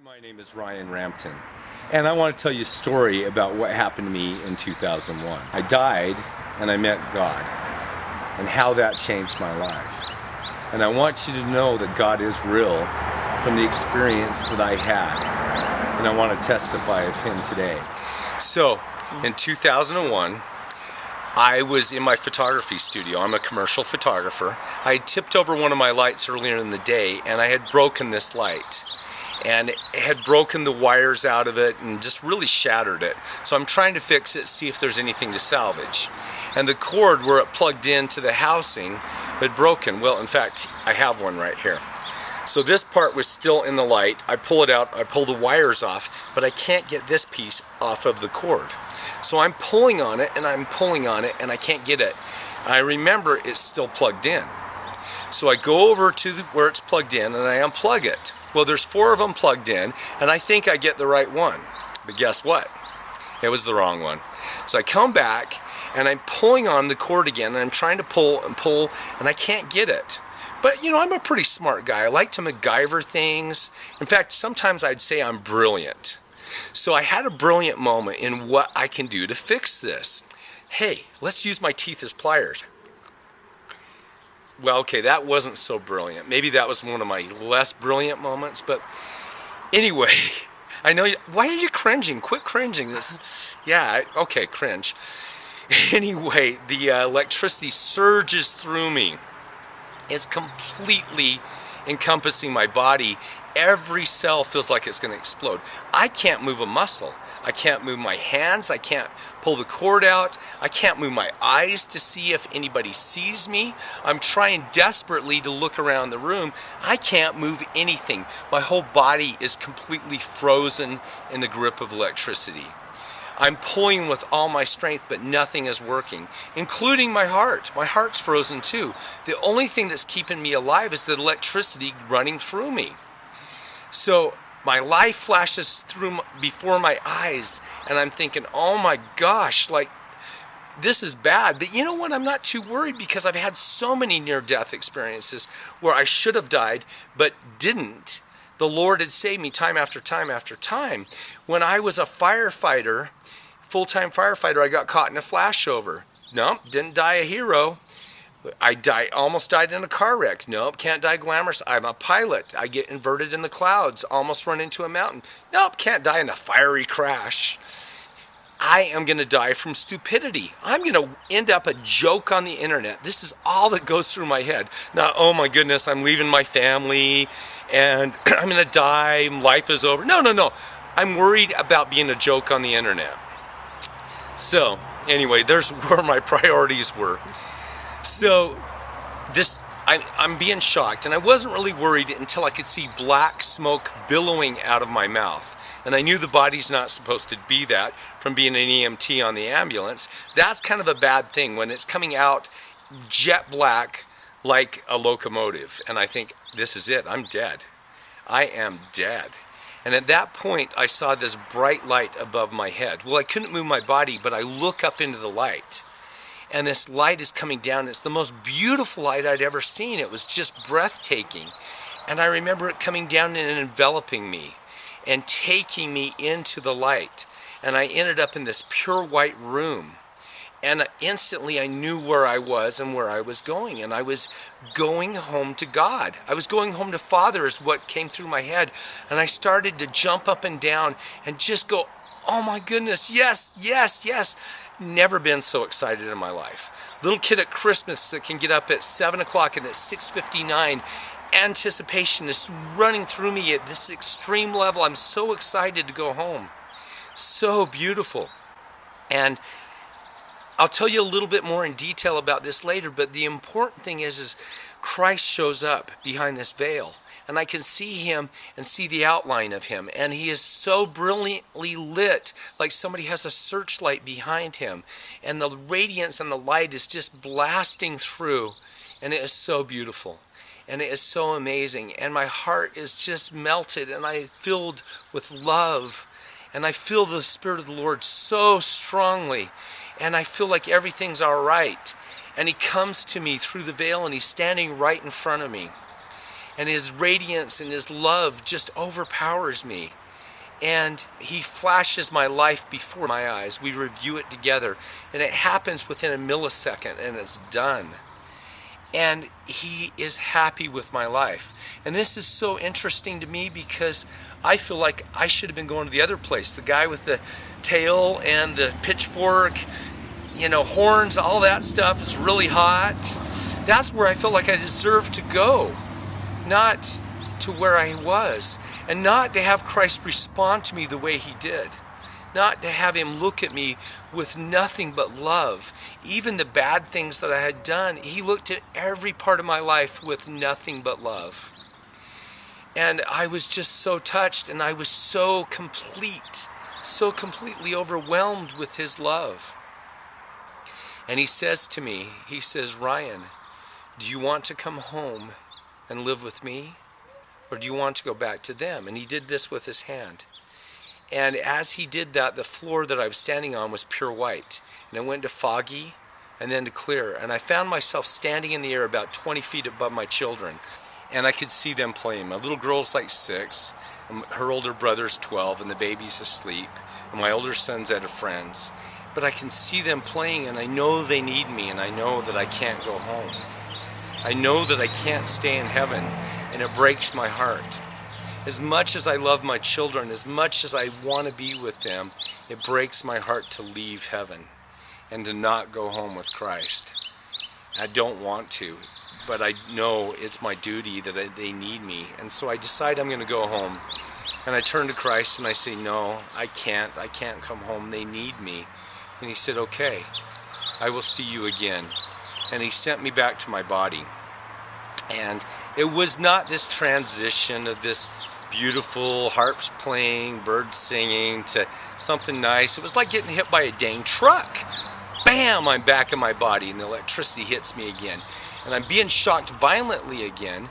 My name is Ryan Rampton, and I want to tell you a story about what happened to me in 2001. I died and I met God, and how that changed my life. And I want you to know that God is real from the experience that I had, and I want to testify of Him today. So, in 2001, I was in my photography studio. I'm a commercial photographer. I had tipped over one of my lights earlier in the day, and I had broken this light. And it had broken the wires out of it and just really shattered it. So I'm trying to fix it, see if there's anything to salvage. And the cord where it plugged into the housing had broken. Well, in fact, I have one right here. So this part was still in the light. I pull it out, I pull the wires off, but I can't get this piece off of the cord. So I'm pulling on it and I'm pulling on it and I can't get it. I remember it's still plugged in. So I go over to where it's plugged in and I unplug it. Well, there's 4 of them plugged in, and I think I get the right one. But guess what? It was the wrong one. So I come back, and I'm pulling on the cord again, and I'm trying to pull, and I can't get it. But, you know, I'm a pretty smart guy. I like to MacGyver things. In fact, sometimes I'd say I'm brilliant. So I had a brilliant moment in what I can do to fix this. Hey, let's use my teeth as pliers. Well, okay, that wasn't so brilliant. Maybe that was one of my less brilliant moments, but anyway, I know why are you cringing? Quit cringing. Okay, cringe. Anyway, the electricity surges through me. It's completely encompassing my body. Every cell feels like it's going to explode. I can't move a muscle. I can't move my hands. I can't pull the cord out. I can't move my eyes to see if anybody sees me. I'm trying desperately to look around the room. I can't move anything. My whole body is completely frozen in the grip of electricity. I'm pulling with all my strength, but nothing is working, including my heart. My heart's frozen too. The only thing that's keeping me alive is the electricity running through me. So my life flashes through before my eyes, and I'm thinking, oh my gosh, like, this is bad. But you know what? I'm not too worried because I've had so many near-death experiences where I should have died but didn't. The Lord had saved me time after time after time. When I was a firefighter, full-time firefighter, I got caught in a flashover. Nope, didn't die a hero. Almost died in a car wreck. Nope, can't die glamorous. I'm a pilot. I get inverted in the clouds. Almost run into a mountain. Nope, can't die in a fiery crash. I am going to die from stupidity. I'm going to end up a joke on the internet. This is all that goes through my head. Now, oh my goodness, I'm leaving my family and I'm going to die. Life is over. No. I'm worried about being a joke on the internet. So, anyway, there's where my priorities were. So, I'm being shocked, and I wasn't really worried until I could see black smoke billowing out of my mouth. And I knew the body's not supposed to be that from being an EMT on the ambulance. That's kind of a bad thing when it's coming out jet black like a locomotive. And I think, this is it, I'm dead. I am dead. And at that point, I saw this bright light above my head. Well, I couldn't move my body, but I look up into the light. And this light is coming down. It's the most beautiful light I'd ever seen. It was just breathtaking. And I remember it coming down and enveloping me and taking me into the light. And I ended up in this pure white room. And instantly I knew where I was and where I was going. And I was going home to God. I was going home to Father is what came through my head. And I started to jump up and down and just go, oh my goodness, yes, yes, yes. Never been so excited in my life. Little kid at Christmas that can get up at 7 o'clock and at 6:59, anticipation is running through me at this extreme level. I'm so excited to go home. So beautiful. And I'll tell you a little bit more in detail about this later, but the important thing is Christ shows up behind this veil. And I can see him and see the outline of him. And he is so brilliantly lit, like somebody has a searchlight behind him. And the radiance and the light is just blasting through. And it is so beautiful. And it is so amazing. And my heart is just melted. And I'm filled with love. And I feel the Spirit of the Lord so strongly. And I feel like everything's all right. And he comes to me through the veil and he's standing right in front of me. and his radiance and his love just overpowers me. And he flashes my life before my eyes. We review it together, and it happens within a millisecond, and it's done. And he is happy with my life. And this is so interesting to me because I feel like I should have been going to the other place. The guy with the tail and the pitchfork, horns, all that stuff is really hot. That's where I felt like I deserved to go, not to where I was. And not to have Christ respond to me the way he did. Not to have him look at me with nothing but love. Even the bad things that I had done, he looked at every part of my life with nothing but love. And I was just so touched, and I was so completely overwhelmed with his love. And he says to me, he says, Ryan, do you want to come home and live with me? Or do you want to go back to them? And he did this with his hand. And as he did that, the floor that I was standing on was pure white. And it went to foggy and then to clear. And I found myself standing in the air about 20 feet above my children. And I could see them playing. My little girl's like 6. And her older brother's 12, and the baby's asleep. And my older son's at a friend's. But I can see them playing, and I know they need me, and I know that I can't go home. I know that I can't stay in heaven. And it breaks my heart. As much as I love my children, as much as I want to be with them, it breaks my heart to leave heaven and to not go home with Christ. I don't want to, but I know it's my duty that they need me. And so I decide I'm going to go home. And I turn to Christ and I say, no, I can't come home. They need me. And he said, okay, I will see you again. And he sent me back to my body. And it was not this transition of this beautiful harps playing, birds singing to something nice. It was like getting hit by a dang truck. Bam! I'm back in my body and the electricity hits me again. And I'm being shocked violently again.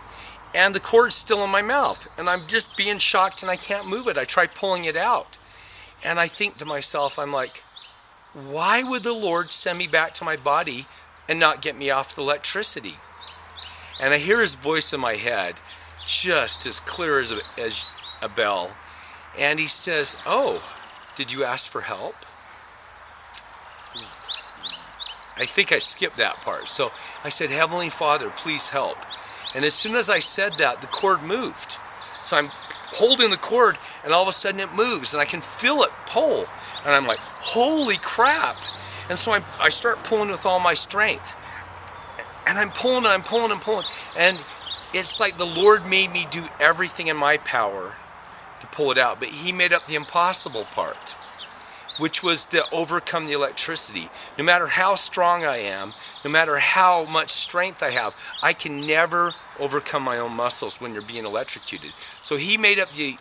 And the cord's still in my mouth. And I'm just being shocked and I can't move it. I try pulling it out. And I think to myself, I'm like, why would the Lord send me back to my body and not get me off the electricity? And I hear his voice in my head, just as clear as a bell. And he says, oh, did you ask for help? I think I skipped that part. So I said, Heavenly Father, please help. And as soon as I said that, the cord moved. So I'm holding the cord, and all of a sudden it moves, and I can feel it pull. And I'm like, holy crap. And so I start pulling with all my strength. And I'm pulling. And it's like the Lord made me do everything in my power to pull it out. But he made up the impossible part, which was to overcome the electricity. No matter how strong I am, no matter how much strength I have, I can never overcome my own muscles when you're being electrocuted. So he made up the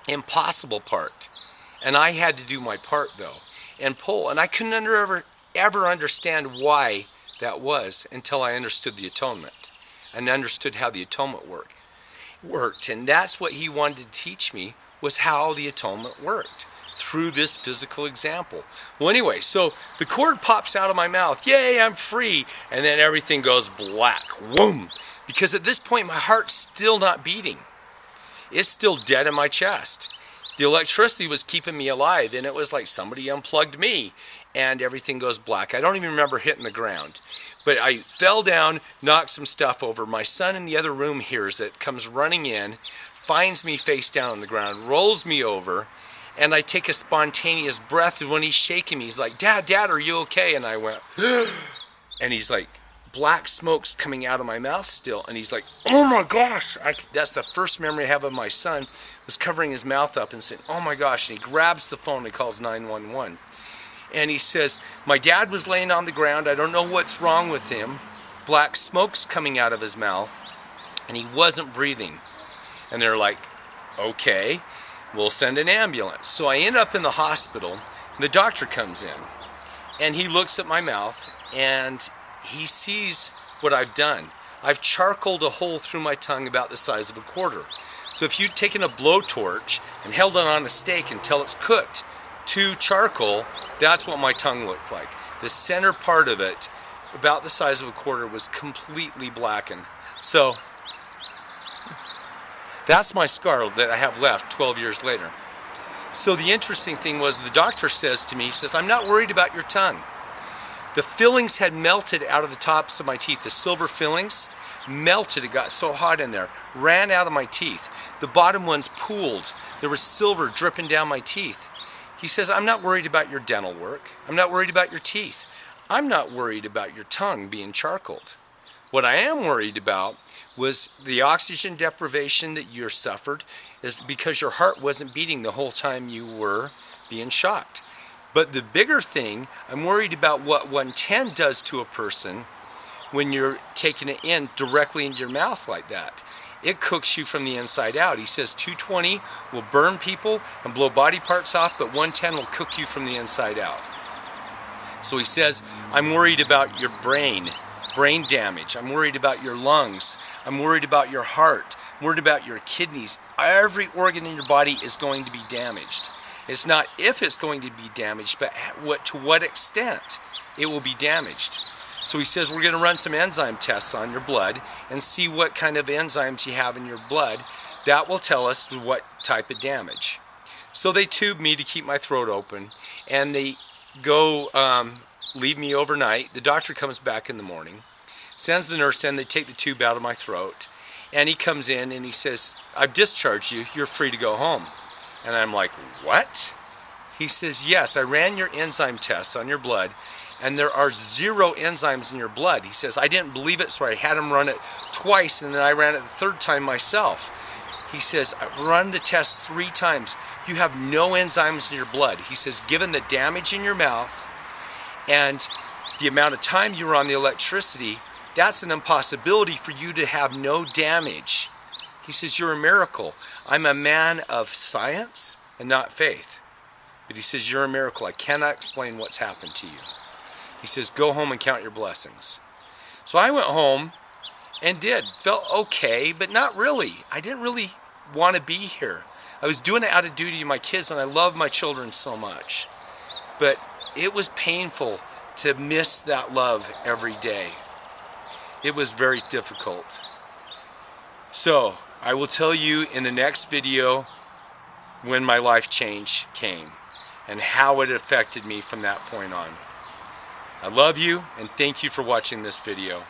impossible part. And I had to do my part, though, and pull. And I couldn't ever understand why that was until I understood the atonement and understood how the atonement worked. And that's what he wanted to teach me, was how the atonement worked through this physical example. Well, anyway, so the cord pops out of my mouth. Yay, I'm free. And then everything goes black. Whoom. Because at this point, my heart's still not beating. It's still dead in my chest. The electricity was keeping me alive, and it was like somebody unplugged me, and everything goes black. I don't even remember hitting the ground. But I fell down, knocked some stuff over. My son in the other room hears it, comes running in, finds me face down on the ground, rolls me over, and I take a spontaneous breath. And when he's shaking me, he's like, Dad, are you okay? And I went, and he's like, black smoke's coming out of my mouth still. And he's like, oh my gosh. That's the first memory I have of my son, was covering his mouth up and saying, oh my gosh. And he grabs the phone and calls 911. And he says, my dad was laying on the ground. I don't know what's wrong with him. Black smoke's coming out of his mouth, and he wasn't breathing. And they're like, okay, we'll send an ambulance. So I end up in the hospital, and the doctor comes in, and he looks at my mouth, and he sees what I've done. I've charcoaled a hole through my tongue about the size of a quarter. So if you'd taken a blowtorch and held it on a steak until it's cooked to charcoal, that's what my tongue looked like. The center part of it, about the size of a quarter, was completely blackened. So That's my scar that I have left 12 years later. So the interesting thing was the doctor says to me, he says, I'm not worried about your tongue. The fillings had melted out of the tops of my teeth. The silver fillings melted. It got so hot in there. Ran out of my teeth. The bottom ones pooled. There was silver dripping down my teeth. He says, I'm not worried about your dental work. I'm not worried about your teeth. I'm not worried about your tongue being charcoaled. What I am worried about was the oxygen deprivation that you suffered is because your heart wasn't beating the whole time you were being shocked. But the bigger thing, I'm worried about what 110 does to a person when you're taking it in directly into your mouth like that. It cooks you from the inside out. He says 220 will burn people and blow body parts off, but 110 will cook you from the inside out. So he says, I'm worried about your brain damage. I'm worried about your lungs. I'm worried about your heart. I'm worried about your kidneys. Every organ in your body is going to be damaged. It's not if it's going to be damaged, but to what extent it will be damaged. So he says we're going to run some enzyme tests on your blood and see what kind of enzymes you have in your blood. That will tell us what type of damage. So they tube me to keep my throat open, and they go leave me overnight. The doctor comes back in the morning, sends the nurse in, they take the tube out of my throat, and he comes in and he says, I've discharged you, you're free to go home. And I'm like, what? He says, yes, I ran your enzyme tests on your blood, and there are 0 enzymes in your blood. He says, I didn't believe it, so I had him run it twice, and then I ran it the 3rd time myself. He says, I've run the test 3 times. You have no enzymes in your blood. He says, given the damage in your mouth and the amount of time you were on the electricity, that's an impossibility for you to have no damage. He says, you're a miracle. I'm a man of science and not faith. But he says, you're a miracle. I cannot explain what's happened to you. He says, go home and count your blessings. So I went home and felt okay, but not really. I didn't really want to be here. I was doing it out of duty to my kids, and I love my children so much. But it was painful to miss that love every day. It was very difficult. So I will tell you in the next video when my life change came and how it affected me from that point on. I love you, and thank you for watching this video.